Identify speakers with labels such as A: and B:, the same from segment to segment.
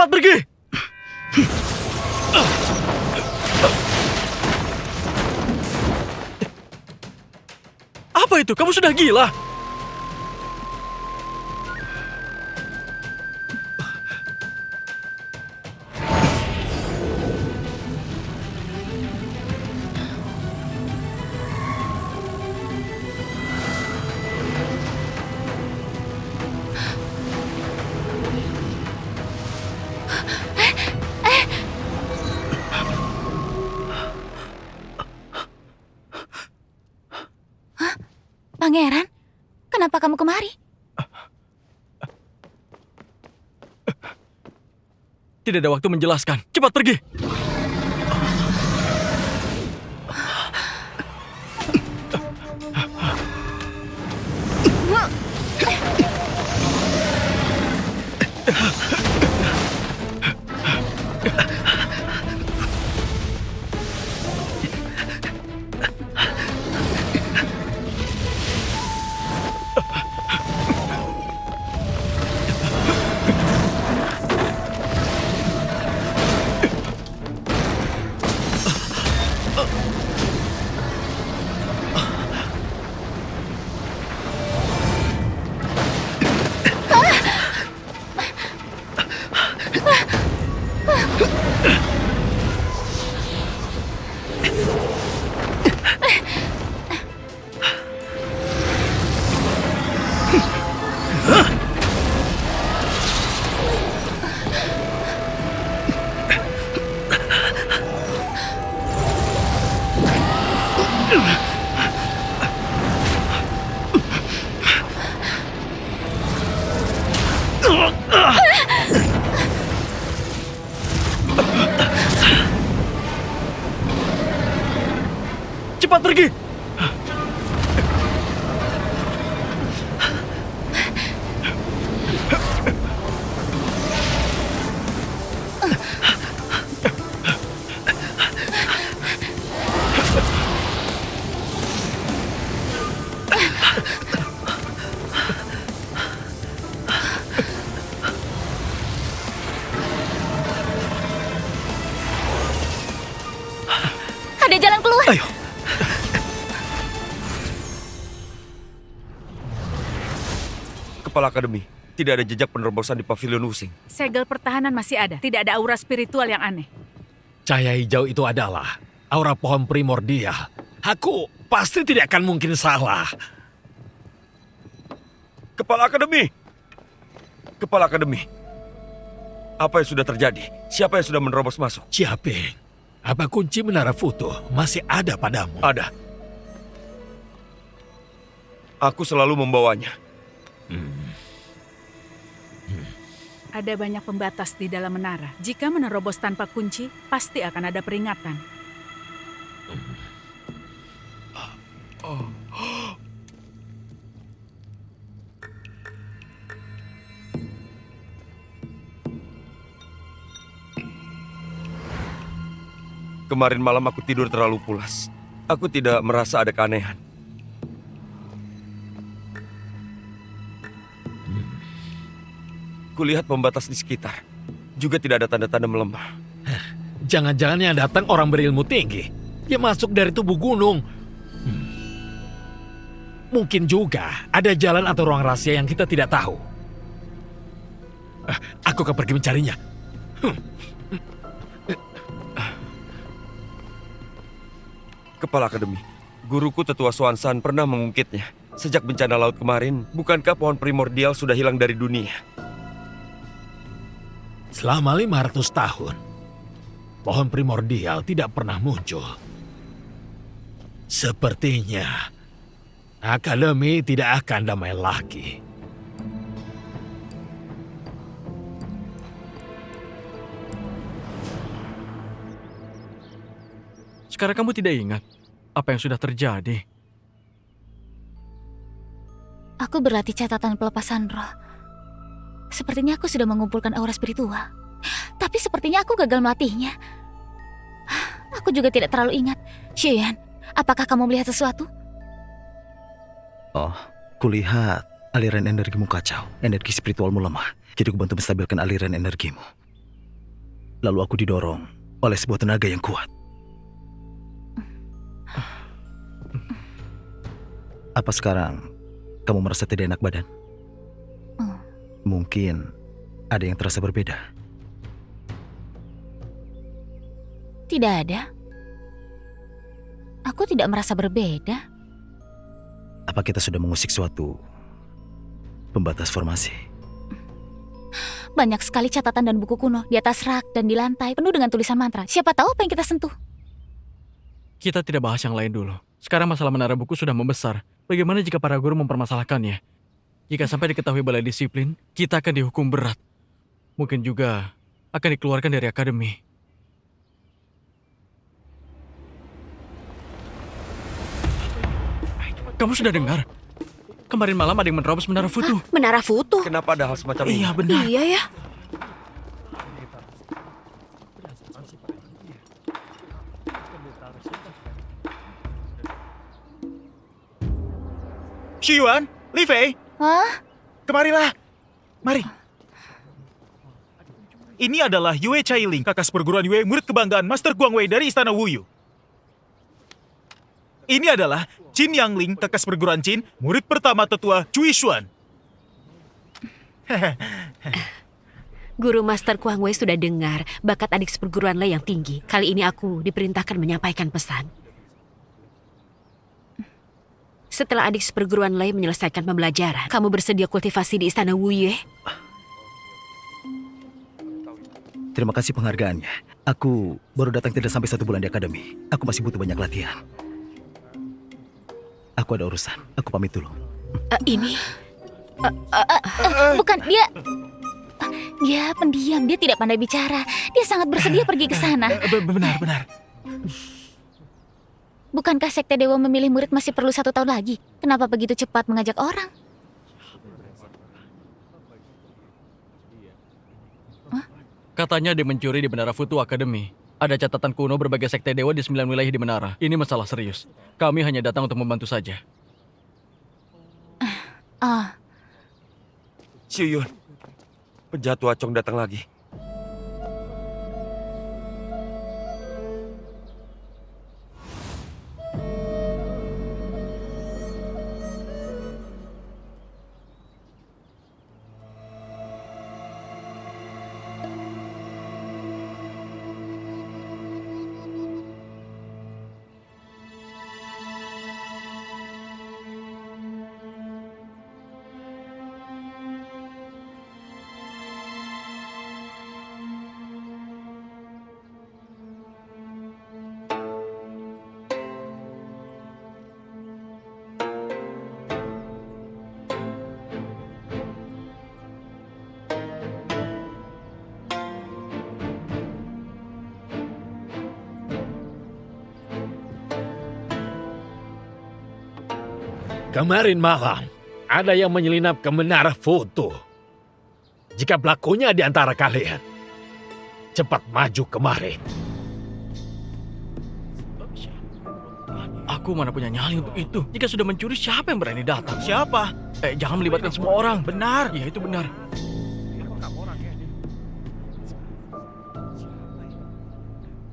A: Cepat pergi! Apa itu? Kamu sudah gila?
B: Pangeran, kenapa kamu kemari?
A: Tidak ada waktu menjelaskan. Cepat pergi! Cepat pergi!
B: Ada jalan keluar.
A: Ayo.
C: Kepala Akademi, tidak ada jejak penerobosan di pavilion Wusing.
D: Segel pertahanan masih ada. Tidak ada aura spiritual yang aneh.
E: Cahaya hijau itu adalah aura pohon primordial. Aku pasti tidak akan mungkin salah.
C: Kepala Akademi! Kepala Akademi, apa yang sudah terjadi? Siapa yang sudah menerobos masuk?
E: Ciaping, apa kunci menara Futu masih ada padamu?
C: Ada. Aku selalu membawanya.
D: Ada banyak pembatas di dalam menara. Jika menerobos tanpa kunci, pasti akan ada peringatan.
C: Kemarin malam aku tidur terlalu pulas. Aku tidak merasa ada keanehan. Kulihat pembatas di sekitar. Juga tidak ada tanda-tanda melemah.
E: Jangan-jangan yang datang orang berilmu tinggi. Dia masuk dari tubuh gunung. Mungkin juga ada jalan atau ruang rahasia yang kita tidak tahu. Aku akan pergi mencarinya.
C: Kepala Akademi, guruku Tetua Swansan pernah mengungkitnya. Sejak bencana laut kemarin, bukankah pohon primordial sudah hilang dari dunia?
E: Selama 500 tahun, pohon primordial tidak pernah muncul. Sepertinya Akademi tidak akan damai lagi.
A: Sekarang kamu tidak ingat apa yang sudah terjadi?
B: Aku berlatih catatan pelepasan roh. Sepertinya aku sudah mengumpulkan aura spiritual. Tapi sepertinya aku gagal melatihnya. Aku juga tidak terlalu ingat. Xian, apakah kamu melihat sesuatu?
F: Oh, kulihat aliran energimu kacau. Energi spiritualmu lemah. Jadi aku bantu menstabilkan aliran energimu. Lalu aku didorong oleh sebuah tenaga yang kuat. Apa sekarang kamu merasa tidak enak badan? Mungkin ada yang terasa berbeda.
B: Tidak ada. Aku tidak merasa berbeda.
F: Apa kita sudah mengusik suatu pembatas formasi?
B: Banyak sekali catatan dan buku kuno di atas rak dan di lantai penuh dengan tulisan mantra. Siapa tahu apa yang kita sentuh?
A: Kita tidak bahas yang lain dulu. Sekarang masalah menara buku sudah membesar. Bagaimana jika para guru mempermasalahkannya? Jika sampai diketahui balai disiplin, kita akan dihukum berat. Mungkin juga akan dikeluarkan dari akademi. Kamu sudah dengar? Kemarin malam ada yang menerobos menara Futu.
G: Menara Futu?
C: Kenapa ada hal semacam ini?
A: Iya benar.
G: Iya ya.
H: Xiyuan, Li Fei,
B: Hah?
H: kemarilah. Mari. Ini adalah Yue Chailing, kakak perguruan Yue, murid kebanggaan Master Guang Wei dari Istana Wuyu. Ini adalah Qin Yangling, kakak perguruan Qin, murid pertama tetua Cui Xuan.
G: Guru Master Kuang Wei sudah dengar bakat adik seperguruan Lei yang tinggi. Kali ini aku diperintahkan menyampaikan pesan. Setelah adik seperguruan Lei menyelesaikan pembelajaran, kamu bersedia kultivasi di Istana Wuye?
F: Terima kasih penghargaannya. Aku baru datang tidak sampai 1 bulan di akademi. Aku masih butuh banyak latihan. Aku ada urusan. Aku pamit dulu.
G: Ini?
B: Bukan, dia... Dia pendiam, dia tidak pandai bicara. Dia sangat bersedia pergi ke sana.
H: Benar.
B: Bukankah Sekte Dewa memilih murid masih perlu 1 tahun lagi? Kenapa begitu cepat mengajak orang?
A: Katanya dia mencuri di Menara Futu Academy. Ada catatan kuno berbagai sekte dewa di 9 wilayah di menara. Ini masalah serius. Kami hanya datang untuk membantu saja.
C: Xiyuan, penjahat Wacong datang lagi.
E: Kemarin malam, ada yang menyelinap ke Menara Futu. Jika pelakunya di antara kalian, cepat maju kemari.
A: Aku mana punya nyali untuk itu. Jika sudah mencuri, siapa yang berani datang?
H: Siapa?
A: Jangan melibatkan semua orang.
H: Benar.
A: Ya, itu benar.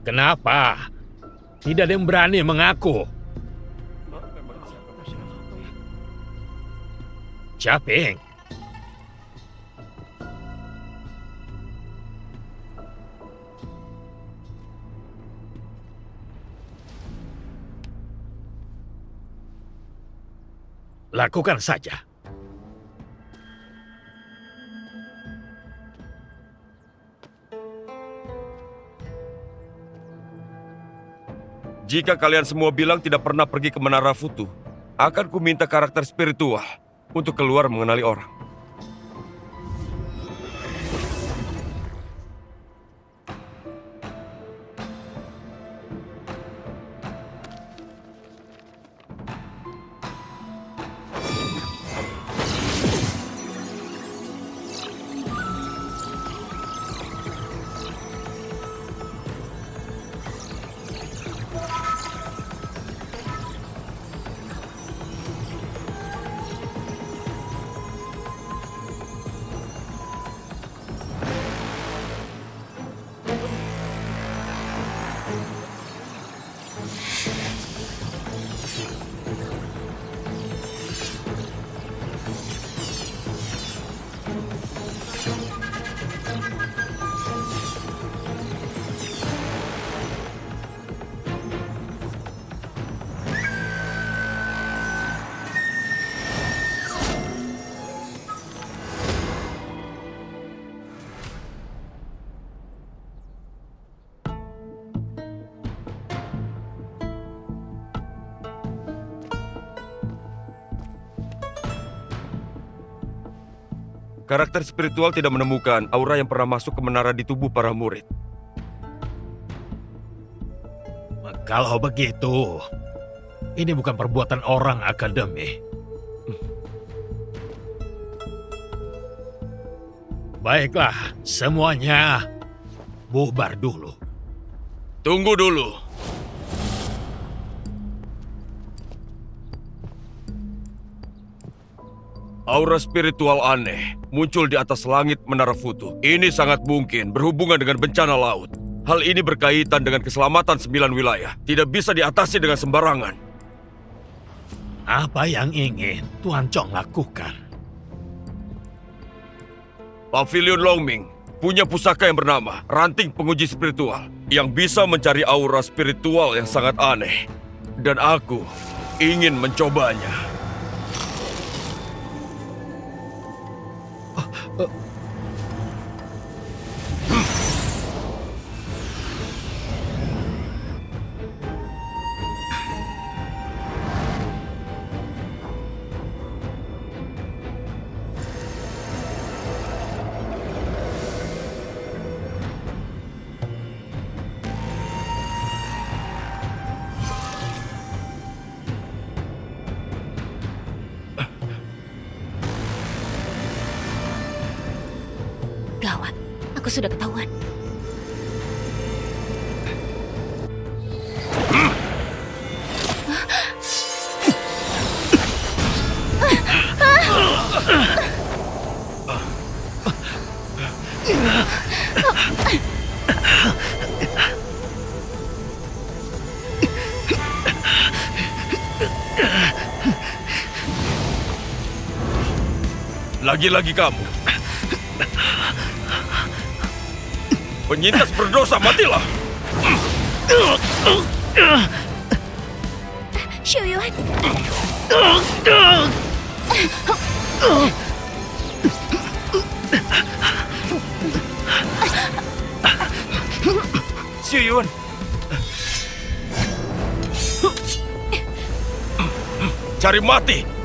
E: Kenapa? Tidak ada yang berani mengaku. Caping. Lakukan saja.
C: Jika kalian semua bilang tidak pernah pergi ke Menara Futu, akan kuminta karakter spiritual untuk keluar mengenali orang. Karakter spiritual tidak menemukan aura yang pernah masuk ke menara di tubuh para murid.
E: Kalau begitu, ini bukan perbuatan orang akademi. Baiklah, semuanya bubar dulu.
C: Tunggu dulu. Aura spiritual aneh muncul di atas langit Menara Futu. Ini sangat mungkin berhubungan dengan bencana laut. Hal ini berkaitan dengan keselamatan 9 wilayah. Tidak bisa diatasi dengan sembarangan.
E: Apa yang ingin Tuan Chong lakukan?
C: Pavilion Longming punya pusaka yang bernama Ranting Penguji Spiritual yang bisa mencari aura spiritual yang sangat aneh. Dan aku ingin mencobanya.
B: Gawat, aku sudah ketahuan.
C: Lagi-lagi kamu. Penyintas berdosa, matilah!
G: Shuyuan,
C: Shuyuan! Cari mati!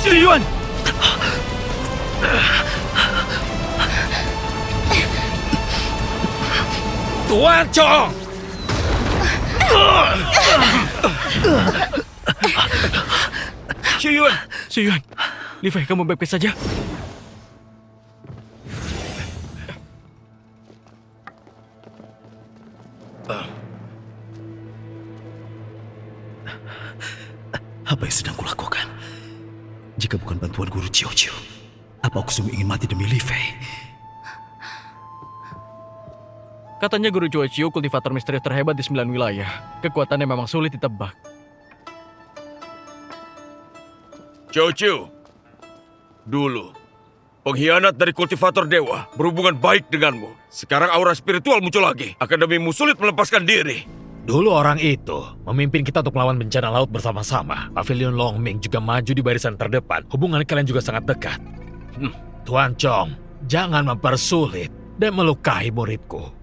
A: Shuyuan!
E: Tuan Chong!
C: Shuyuan!
A: Shuyuan, Li Fei, kamu baik-baik saja?
F: Apa yang sedang kulakukan? Jika bukan bantuan guru Chiu Chiu, apa aku sungguh ingin mati demi Li Fei?
A: Katanya Guru Chuo Chiu kultivator misterius terhebat di 9 wilayah. Kekuatannya memang sulit ditebak.
C: Chiu Chiu, dulu pengkhianat dari kultivator dewa berhubungan baik denganmu. Sekarang aura spiritual muncul lagi. Akademimu sulit melepaskan diri.
E: Dulu orang itu memimpin kita untuk melawan bencana laut bersama-sama. Pavilion Longming juga maju di barisan terdepan. Hubungan kalian juga sangat dekat. Tuan Chong, jangan mempersulit dan melukai muridku.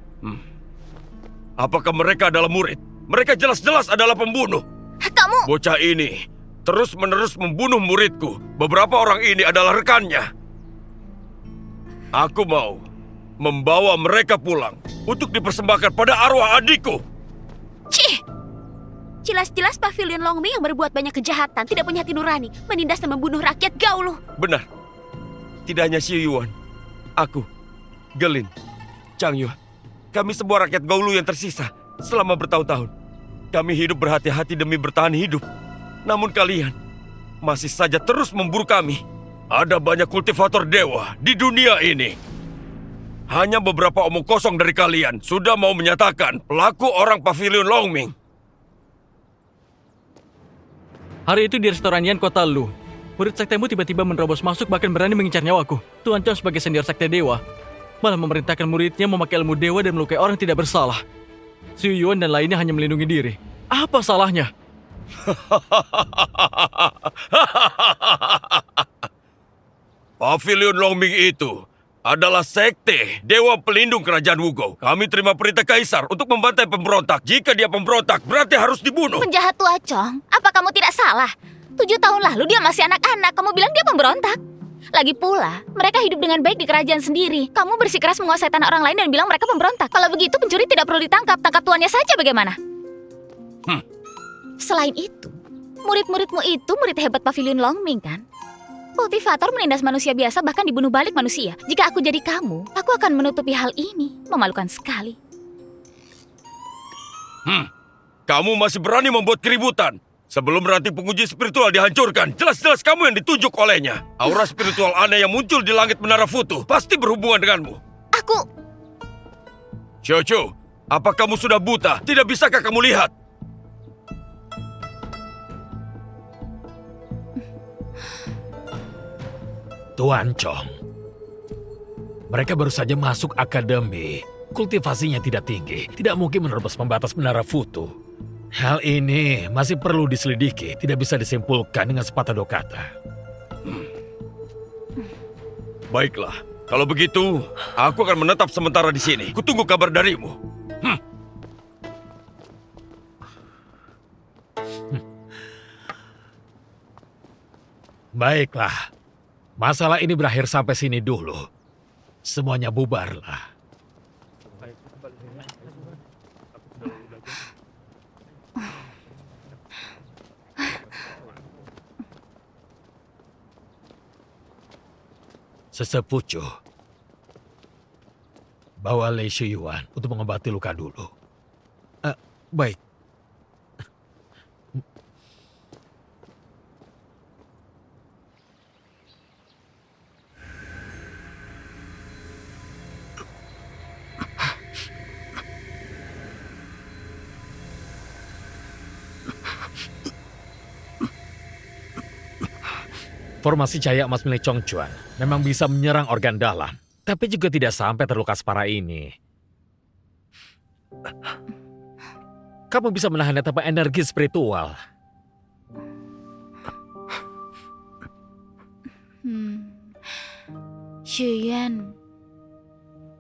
C: Apakah mereka adalah murid? Mereka jelas-jelas adalah pembunuh.
B: Kamu!
C: Bocah ini terus-menerus membunuh muridku. Beberapa orang ini adalah rekannya. Aku mau membawa mereka pulang untuk dipersembahkan pada arwah adikku.
G: Cih! Jelas-jelas Pavilion Longming yang berbuat banyak kejahatan, tidak punya hati nurani, menindas dan membunuh rakyat Gauluh.
C: Benar. Tidak hanya Xi Yuan. Aku, Gelin, Chang Yu. Kami semua rakyat Gauluh yang tersisa selama bertahun-tahun. Kami hidup berhati-hati demi bertahan hidup. Namun kalian masih saja terus memburu kami. Ada banyak kultivator dewa di dunia ini. Hanya beberapa omong kosong dari kalian sudah mau menyatakan pelaku orang Pavilion Longming.
A: Hari itu di restoran Yan Kota Lu, murid sektemu tiba-tiba menerobos masuk bahkan berani mengincar nyawaku. Tuan Chong sebagai senior sekte dewa malah memerintahkan muridnya memakai ilmu dewa dan melukai orang tidak bersalah. Xu Yuan dan lainnya hanya melindungi diri. Apa salahnya?
C: Pavilion Longming itu adalah sekte dewa pelindung kerajaan Wugou. Kami terima perintah kaisar untuk membantai pemberontak. Jika dia pemberontak, berarti harus dibunuh.
B: Penjahat tua Chong, apa kamu tidak salah? 7 tahun lalu dia masih anak-anak, kamu bilang dia pemberontak. Lagi pula, mereka hidup dengan baik di kerajaan sendiri. Kamu bersikeras menguasai tanah orang lain dan bilang mereka pemberontak. Kalau begitu pencuri tidak perlu ditangkap, tangkap tuannya saja bagaimana? Selain itu, murid-muridmu itu murid hebat Pavilion Longming kan? Kultivator menindas manusia biasa bahkan dibunuh balik manusia. Jika aku jadi kamu, aku akan menutupi hal ini. Memalukan sekali.
C: Kamu masih berani membuat keributan. Sebelum ranting penguji spiritual dihancurkan, jelas-jelas kamu yang ditunjuk olehnya. Aura spiritual aneh yang muncul di langit Menara Futu pasti berhubungan denganmu.
B: Aku...
C: Xiao, apa kamu sudah buta? Tidak bisakah kamu lihat?
E: Tuan Chong, mereka baru saja masuk akademi. Kultivasinya tidak tinggi, tidak mungkin menerobos pembatas Menara Futu. Hal ini masih perlu diselidiki, tidak bisa disimpulkan dengan sepatah dua kata.
C: Baiklah, kalau begitu, aku akan menetap sementara di sini. Kutunggu kabar darimu.
E: Baiklah, masalah ini berakhir sampai sini dulu. Semuanya bubarlah. Sesepucu, bawa Lei Shiyuan untuk mengobati luka dulu.
F: Baik.
E: Formasi cahaya emas milik Chong Chuan memang bisa menyerang organ dalam, tapi juga tidak sampai terluka separah ini. Kamu bisa menahan tanpa energi spiritual.
B: Xu Yuan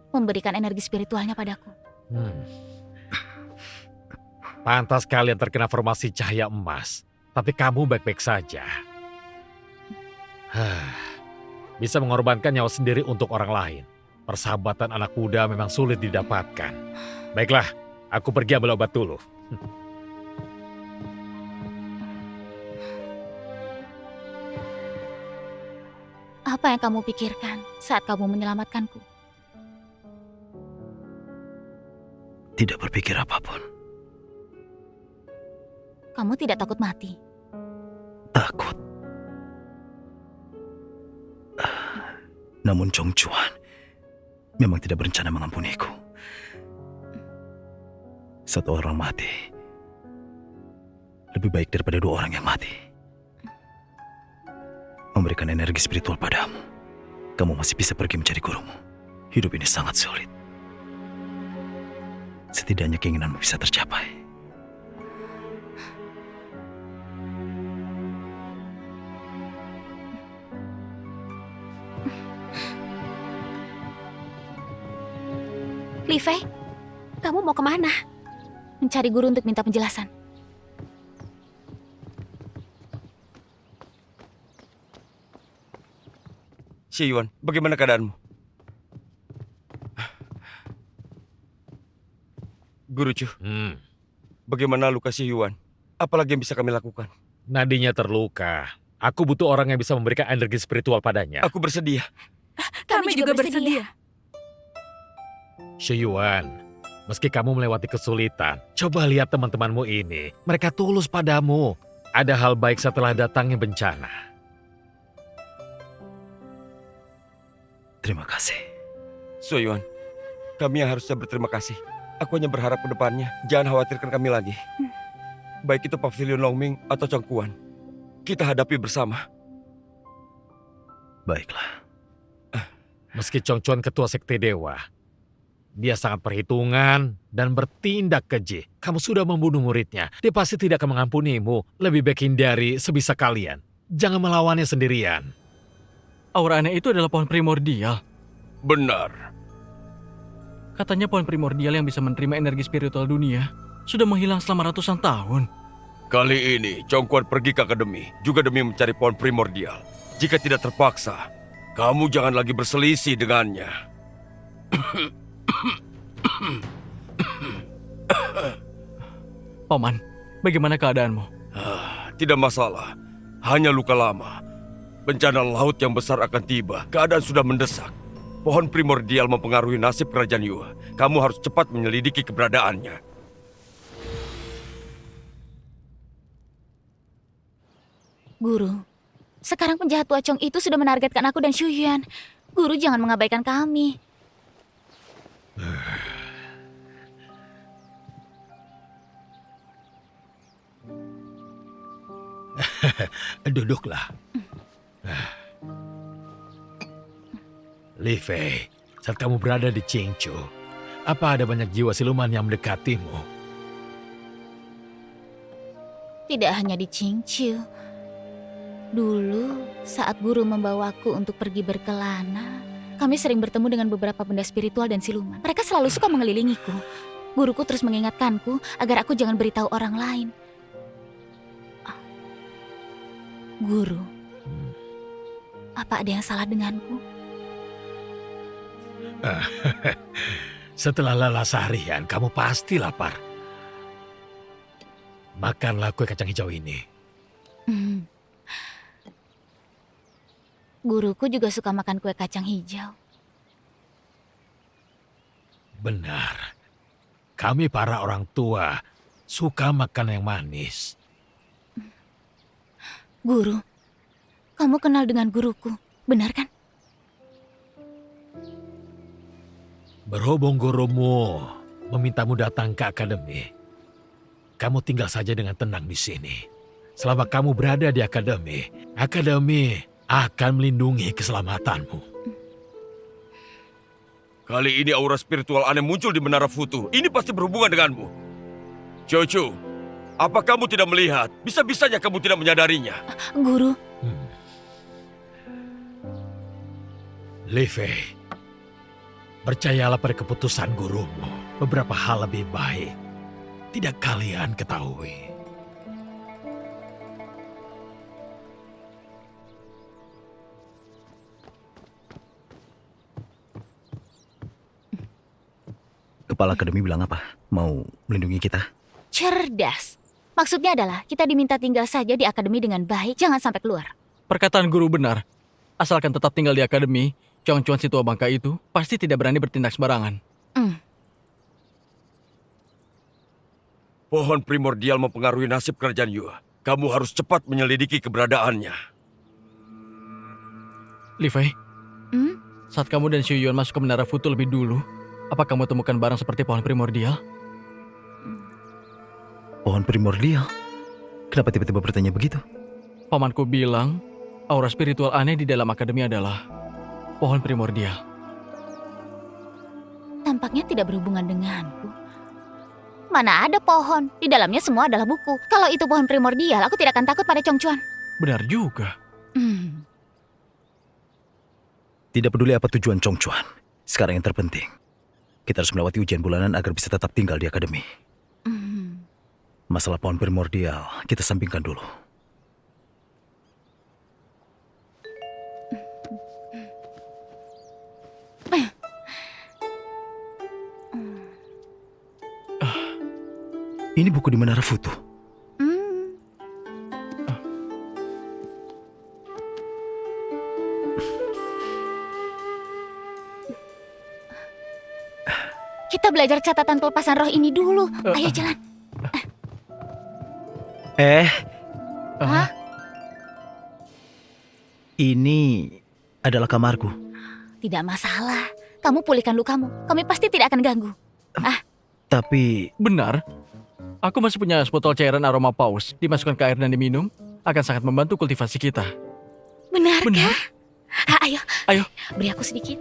B: memberikan energi spiritualnya padaku.
E: Pantas kalian terkena formasi cahaya emas, tapi kamu baik-baik saja. Bisa mengorbankan nyawa sendiri untuk orang lain. Persahabatan anak muda memang sulit didapatkan. Baiklah, aku pergi ambil obat dulu.
B: Apa yang kamu pikirkan saat kamu menyelamatkanku?
F: Tidak berpikir apapun.
B: Kamu tidak takut mati?
F: Takut. Namun Chong Chuan memang tidak berencana mengampuniku. Satu orang mati lebih baik daripada 2 orang yang mati. Memberikan energi spiritual padamu, kamu masih bisa pergi mencari gurumu. Hidup ini sangat sulit. Setidaknya keinginanmu bisa tercapai.
B: Li Fei,
G: Kamu mau kemana?
B: mencari guru untuk minta penjelasan.
C: Xi Yuan, bagaimana keadaanmu? Guru Chu, bagaimana luka Xi Yuan? Apalagi yang bisa kami lakukan?
E: Nadinya terluka. Aku butuh orang yang bisa memberikan energi spiritual padanya.
C: Aku bersedia.
D: Kami juga bersedia.
E: Shiyuan, meski kamu melewati kesulitan, coba lihat teman-temanmu ini. Mereka tulus padamu. ada hal baik setelah datangnya bencana.
F: Terima kasih.
C: Soyuan, kami yang harusnya berterima kasih. Aku hanya berharap ke depannya, jangan khawatirkan kami lagi. Baik itu Pavilion Longming atau Chongquan, kita hadapi bersama.
F: Baiklah.
E: Meski Chongquan ketua sekte dewa, dia sangat perhitungan dan bertindak keji. Kamu sudah membunuh muridnya, dia pasti tidak akan mengampunimu. Lebih baik hindari sebisa kalian. Jangan melawannya sendirian.
A: Aura aneh itu adalah pohon primordial.
C: Benar.
A: Katanya pohon primordial yang bisa menerima energi spiritual dunia sudah menghilang selama ratusan tahun.
C: Kali ini Chongquan pergi ke akademi juga demi mencari pohon primordial. Jika tidak terpaksa, kamu jangan lagi berselisih dengannya.
A: Paman, bagaimana keadaanmu?
C: Tidak masalah, hanya luka lama. Bencana laut yang besar akan tiba, keadaan sudah mendesak. Pohon primordial mempengaruhi nasib kerajaan Yue. Kamu harus cepat menyelidiki keberadaannya.
B: Guru, sekarang penjahat Tua Chong itu sudah menargetkan aku dan Xu Yuan. Guru jangan mengabaikan kami.
E: Duduklah. Li Fei, saat kamu berada di Qingchu, apa ada banyak jiwa siluman yang mendekatimu?
B: Tidak hanya di Qingqiu. Dulu, saat guru membawaku untuk pergi berkelana, kami sering bertemu dengan beberapa benda spiritual dan siluman. Mereka selalu suka mengelilingiku. Guruku terus mengingatkanku agar aku jangan beritahu orang lain. Guru, apa ada yang salah denganku?
E: Setelah lelah seharian, kamu pasti lapar. Makanlah kue kacang hijau ini.
B: Guruku juga suka makan kue kacang hijau.
E: Benar. Kami para orang tua suka makan yang manis.
B: Guru, kamu kenal dengan guruku, benar kan?
E: Berhubung gurumu memintamu datang ke akademi, kamu tinggal saja dengan tenang di sini. Selama kamu berada di akademi, akademi akan melindungi keselamatanmu.
C: Kali ini aura spiritual aneh muncul di Menara Futu. Ini pasti berhubungan denganmu. Chochu, apa kamu tidak melihat? Bisa-bisanya kamu tidak menyadarinya.
B: Guru,
E: Li Fei, percayalah pada keputusan gurumu. Beberapa hal lebih baik tidak kalian ketahui.
F: Kepala akademi bilang apa? Mau melindungi kita?
B: cerdas. Maksudnya adalah kita diminta tinggal saja di akademi dengan baik, jangan sampai keluar.
A: Perkataan guru benar. Asalkan tetap tinggal di akademi, Chongquan si tua bangka itu pasti tidak berani bertindak sembarangan.
C: Pohon primordial mempengaruhi nasib kerajaan Yue. Kamu harus cepat menyelidiki keberadaannya.
A: Li Fei, saat kamu dan Xu Yuan masuk ke Menara Futu lebih dulu, apa kamu temukan barang seperti pohon primordial?
F: Pohon primordial? Kenapa tiba-tiba bertanya begitu?
A: Pamanku bilang, aura spiritual aneh di dalam akademi adalah pohon primordial.
B: Tampaknya tidak berhubungan denganku. Mana ada pohon, di dalamnya semua adalah buku. Kalau itu pohon primordial, aku tidak akan takut pada Chongquan.
A: Benar juga.
F: Tidak peduli apa tujuan Chongquan. Sekarang yang terpenting, kita harus melewati ujian bulanan agar bisa tetap tinggal di akademi. Masalah pohon primordial, kita sampingkan dulu. Ini buku di Menara Futu.
B: Kita belajar catatan pelepasan roh ini dulu. Ayo jalan.
F: Ini adalah kamarku.
B: Tidak masalah. Kamu pulihkan lukamu. Kami pasti tidak akan ganggu.
F: Tapi
A: Benar. Aku masih punya sebotol cairan aroma paus. Dimasukkan ke air dan diminum akan sangat membantu kultivasi kita.
B: Benarkah?
A: Benar.
B: Ayo.
A: Ayo.
B: Beri aku sedikit.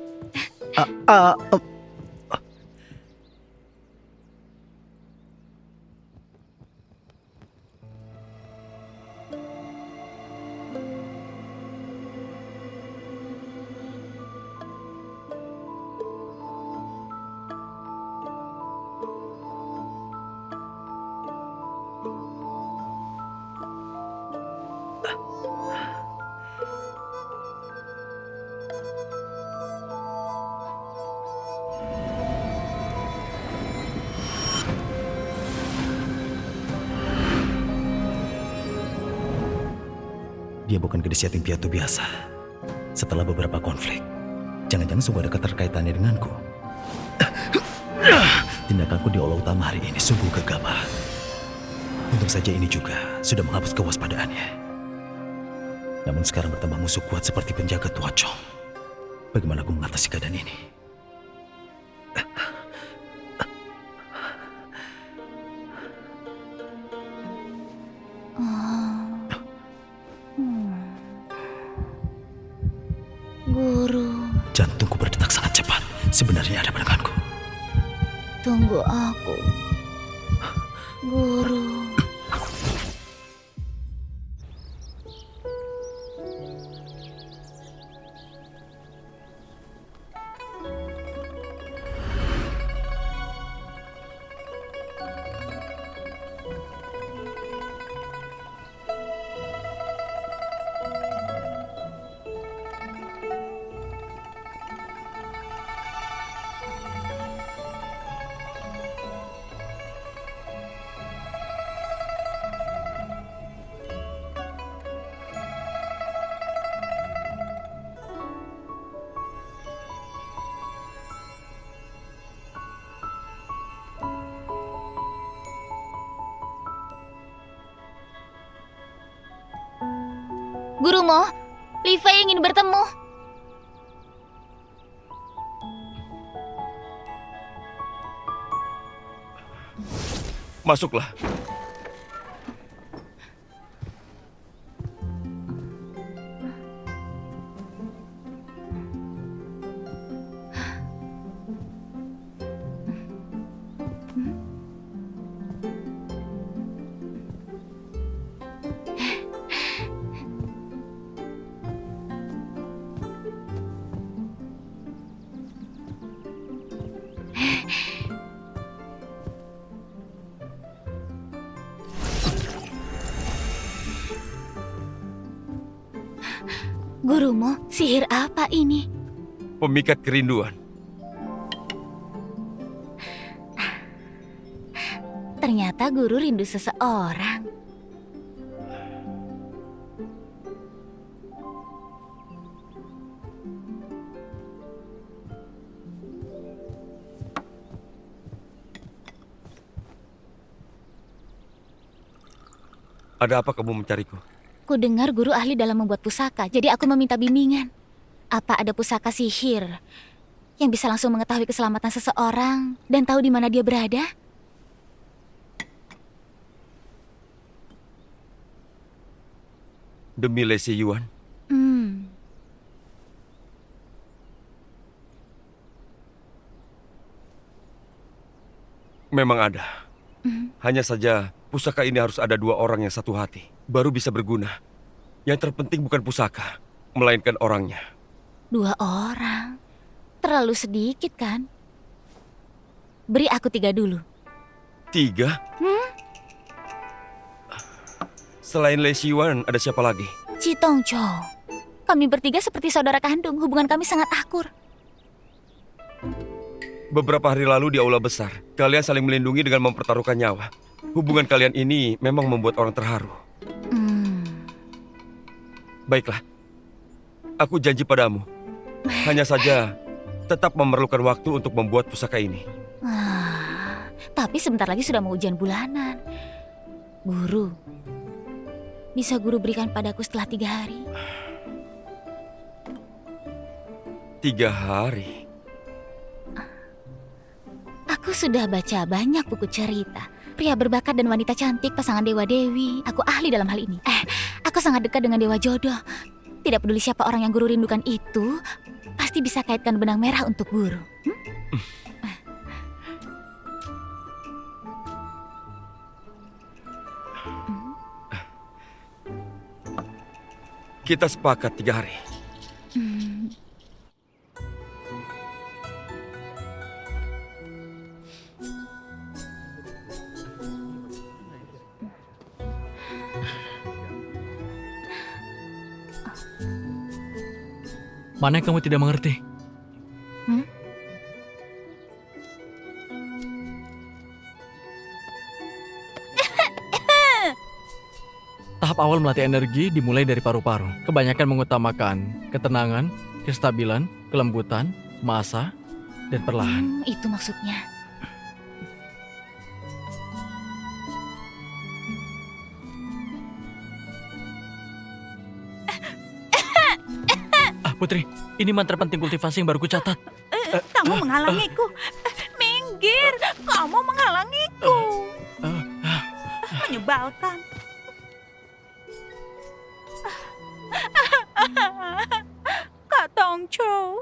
F: dia bukan gadis yatim piatu biasa. Setelah beberapa konflik, jangan-jangan sungguh ada keterkaitannya denganku. Tindakanku di aula utama hari ini sungguh gegabah. Untung saja ini juga sudah menghapus kewaspadaannya. Namun sekarang bertambah musuh kuat seperti penjaga Tua Chong. Bagaimana aku mengatasi keadaan ini?
B: Guru,
F: Jantungku berdetak sangat cepat. Sebenarnya ada apa denganku?
B: tunggu aku. Guru. Guru Mo, Li Fei ingin bertemu.
C: Masuklah.
B: Guru Mo, sihir apa ini?
C: Pemikat kerinduan.
B: Ternyata guru rindu seseorang.
C: Ada apa kamu mencariku?
B: Ku dengar guru ahli dalam membuat pusaka, jadi aku meminta bimbingan. Apa ada pusaka sihir yang bisa langsung mengetahui keselamatan seseorang dan tahu di mana dia berada?
C: Demi Lesi Yuan. Memang ada. Hanya saja pusaka ini harus ada dua orang yang satu hati, baru bisa berguna. Yang terpenting bukan pusaka, melainkan orangnya.
B: 2 orang? Terlalu sedikit kan? Beri aku 3 dulu.
C: 3? Selain Lei Xiwan, ada siapa lagi?
B: Citong Chou. Kami bertiga seperti saudara kandung, hubungan kami sangat akur.
C: Beberapa hari lalu di aula besar, kalian saling melindungi dengan mempertaruhkan nyawa. Hubungan kalian ini memang membuat orang terharu. Baiklah, aku janji padamu. Hanya saja, tetap memerlukan waktu untuk membuat pusaka ini.
B: Tapi sebentar lagi sudah mau ujian bulanan. Guru, bisa guru berikan padaku setelah 3 hari?
C: 3 hari.
B: Aku sudah baca banyak buku cerita. Pria berbakat dan wanita cantik, pasangan dewa-dewi. Aku ahli dalam hal ini. Aku sangat dekat dengan dewa jodoh. Tidak peduli siapa orang yang guru rindukan itu, pasti bisa kaitkan benang merah untuk guru.
C: Kita sepakat 3 hari.
A: Mana yang kamu tidak mengerti? Tahap awal melatih energi dimulai dari paru-paru. Kebanyakan mengutamakan ketenangan, kestabilan, kelembutan, massa, dan perlahan.
B: Itu maksudnya.
A: Putri, ini mantra penting kultivasi yang baru kucatat.
D: Kamu menghalangiku. Minggir, kamu menghalangiku. Menyebalkan. Kak Tongcho.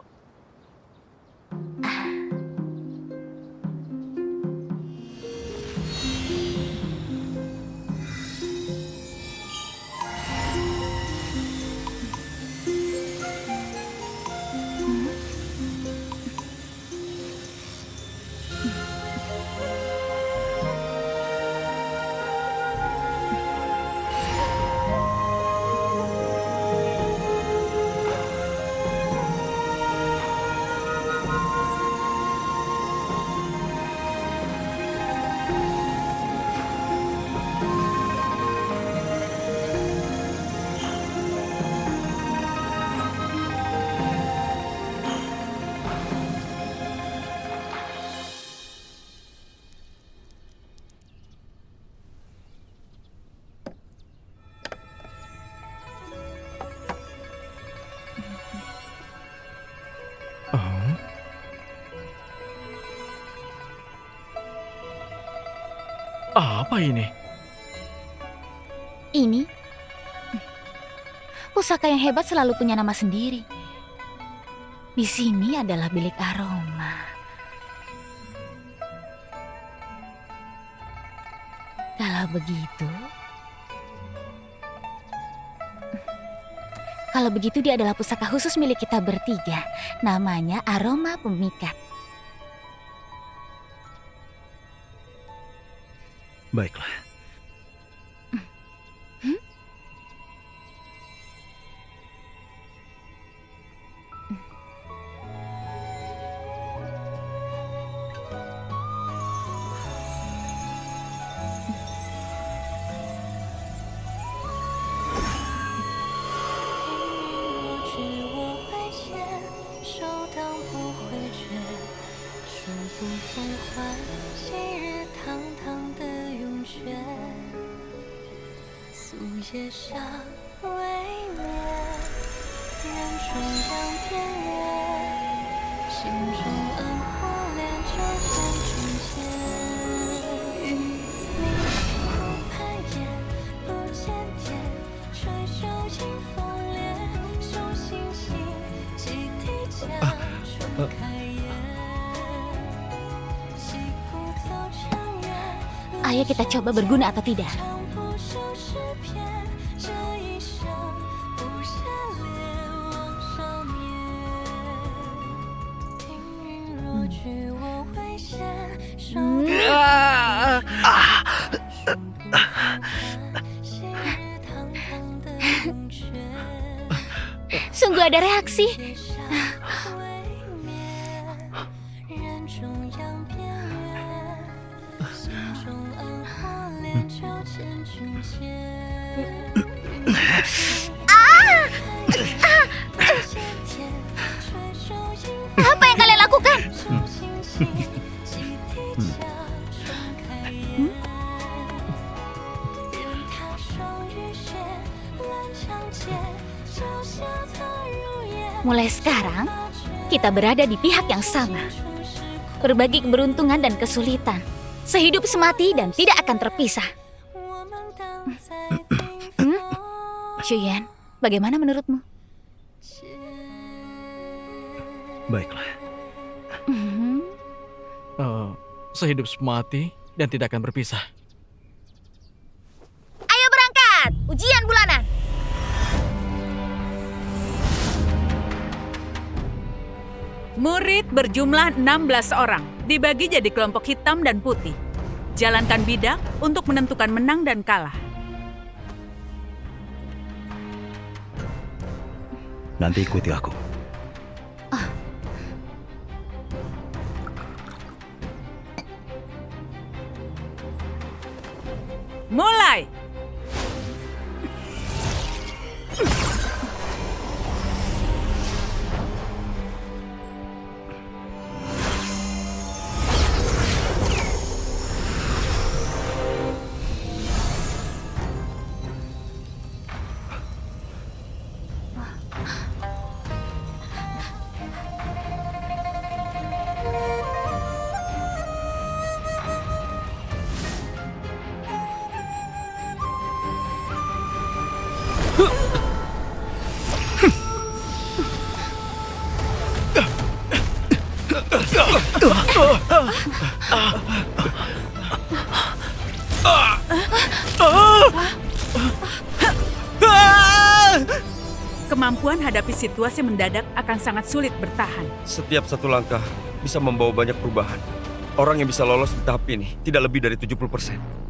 A: Apa ini?
B: Ini? Pusaka yang hebat selalu punya nama sendiri. Di sini adalah bilik aroma. Kalau begitu dia adalah pusaka khusus milik kita bertiga. Namanya aroma pemikat.
F: Baiklah.
B: Ayo kita coba berguna atau tidak. Sungguh ada reaksi. Apa yang kalian lakukan? Mulai sekarang, kita berada di pihak yang sama. Berbagi keberuntungan dan kesulitan. Sehidup semati dan tidak akan terpisah. Xuyan, bagaimana menurutmu?
F: Baiklah.
A: Sehidup semati dan tidak akan berpisah.
B: Ayo berangkat, ujian bulanan.
D: Murid berjumlah 16 orang, dibagi jadi kelompok hitam dan putih. Jalankan bidak untuk menentukan menang dan kalah.
F: Nanti ikuti aku.
D: Mulai! Kemampuan hadapi situasi mendadak akan sangat sulit bertahan.
C: Setiap satu langkah bisa membawa banyak perubahan. Orang yang bisa lolos di tahap ini tidak lebih dari 70%.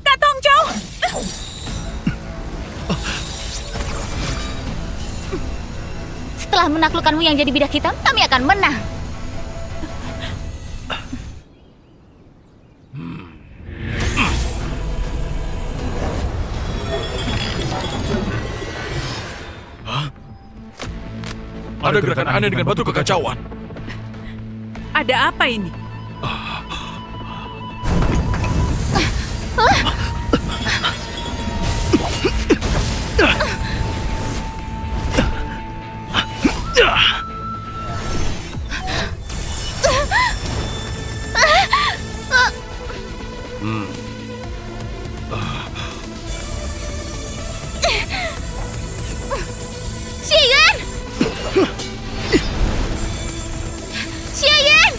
D: Kak Tongchou!
B: Setelah menaklukkanmu yang jadi bidak hitam, kami akan menang.
A: Ada gerakan aneh dengan batu kekacauan.
D: Ada apa ini?
B: Xuyan! Xuyan!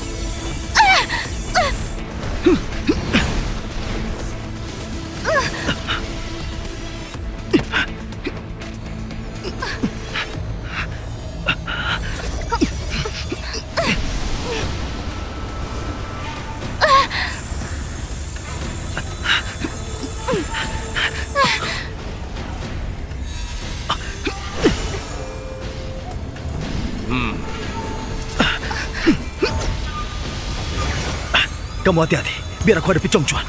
F: Kamu hati-hati, biar aku hadapi Chongchuan.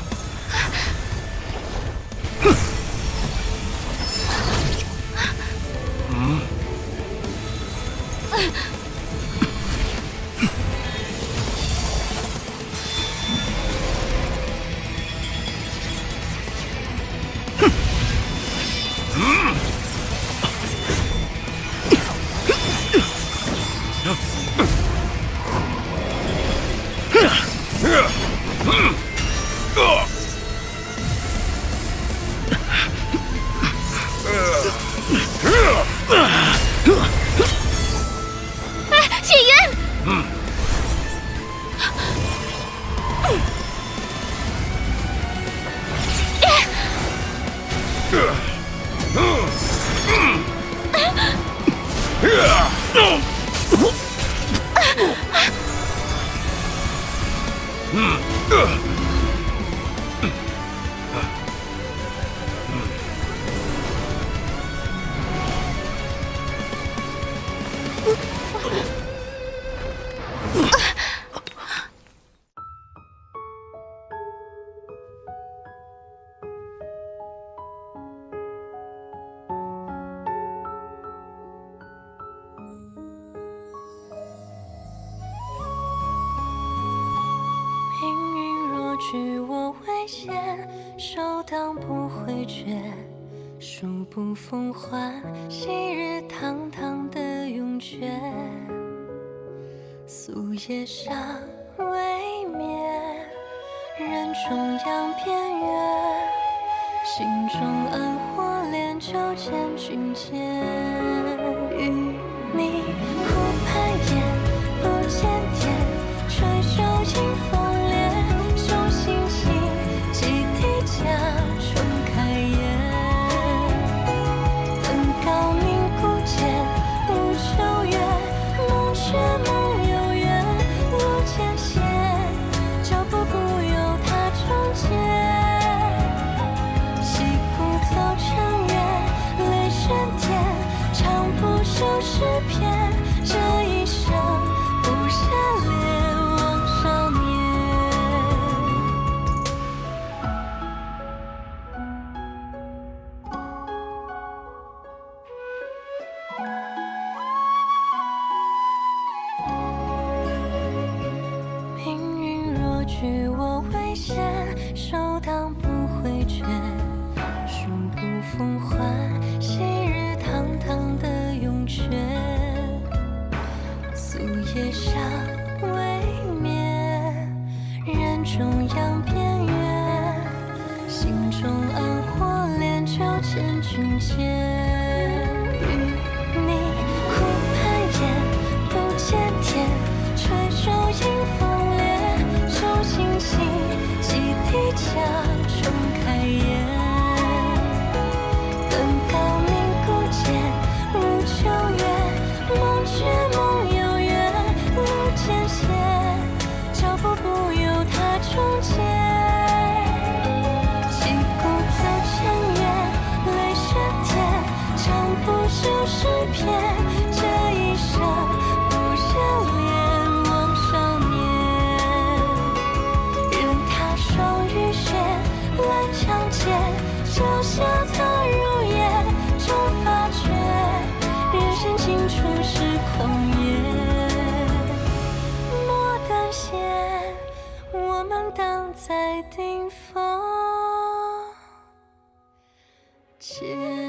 I: 荡不回绝，数不奉还，昔日堂堂的永诀。夙夜尚未灭，人中央边缘，心中暗火炼就见君间。与你苦攀岩，不见天，吹袖迎风烈，雄心起，几滴江重开颜。登高鸣古剑，无秋月，梦却梦悠远，路艰险，脚步不由他中间。戏鼓奏长乐，泪喧天，唱不休诗篇，这一生不奢恋枉少年。命运若举我为先，手当不回绝，数不奉还，昔日堂堂的永诀。夙夜尚未灭，人中央边缘，心中暗火炼就见君间。与你苦攀岩，不见天，吹袖迎风烈，雄心起，几滴江重开颜。登高鸣古剑，无秋月，梦却梦悠远，路艰险，脚步不由他中间。戏鼓奏长乐，泪喧天，唱不休诗篇，这一生不热恋枉少年。任他霜雨雪，乱长剑，脚下他如烟，终发觉人生尽处是狂野。莫等闲，我们当在顶峰见。